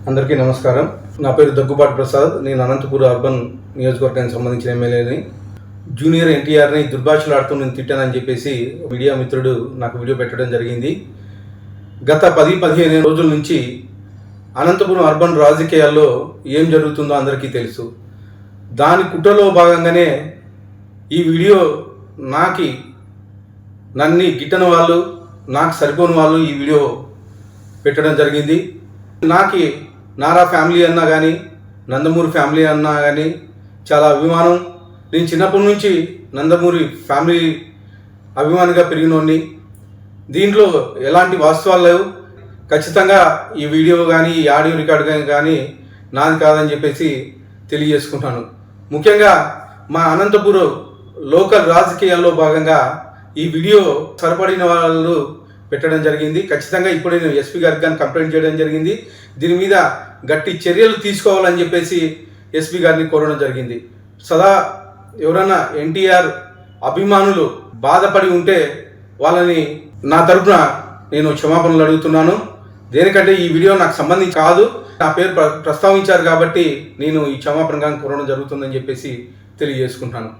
అందరికీ నమస్కారం. నా పేరు దగ్గుబాటి ప్రసాద్. నేను అనంతపూర్ అర్బన్ నియోజకవర్గానికి సంబంధించిన ఎమ్మెల్యేని. జూనియర్ ఎన్టీఆర్ని దుర్భాషలాడుతూ నేను తిట్టానని చెప్పేసి మీడియా మిత్రుడు నాకు వీడియో పెట్టడం జరిగింది. గత 10-15 రోజుల నుంచి అనంతపురం అర్బన్ రాజకీయాల్లో ఏం జరుగుతుందో అందరికీ తెలుసు. దాని కుట్రలో భాగంగానే ఈ వీడియో నన్ను గిట్టని వాళ్ళు, నాకు సరిపోని వాళ్ళు ఈ వీడియో పెట్టడం జరిగింది. నారా ఫ్యామిలీ అన్నా కానీ, నందమూరి ఫ్యామిలీ అన్నా కానీ చాలా అభిమానం. నేను చిన్నప్పటి నుంచి నందమూరి ఫ్యామిలీ అభిమానిగా పెరిగినోడిని. దీంట్లో ఎలాంటి వాస్తవాలు లేవు. ఖచ్చితంగా ఈ వీడియో కానీ, ఈ ఆడియో రికార్డు కానీ నాది కాదని చెప్పేసి తెలియజేసుకుంటాను. ముఖ్యంగా మా అనంతపురం లోకల్ రాజకీయాల్లో భాగంగా ఈ వీడియో సరిపడిన వాళ్ళు పెట్టడం జరిగింది. ఖచ్చితంగా ఇప్పుడు నేను ఎస్పీ గారికి కానీ కంప్లైంట్ చేయడం జరిగింది. దీని మీద గట్టి చర్యలు తీసుకోవాలని చెప్పేసి ఎస్పీ గారిని కోరడం జరిగింది. ఎవరైనా ఎన్టీఆర్ అభిమానులు బాధపడి ఉంటే వాళ్ళని నా తరపున నేను క్షమాపణలు అడుగుతున్నాను. దేనికంటే ఈ వీడియో నాకు సంబంధించి కాదు, నా పేరు ప్రస్తావించారు కాబట్టి నేను ఈ క్షమాపణ కానీ కోరడం జరుగుతుందని చెప్పేసి తెలియజేసుకుంటాను.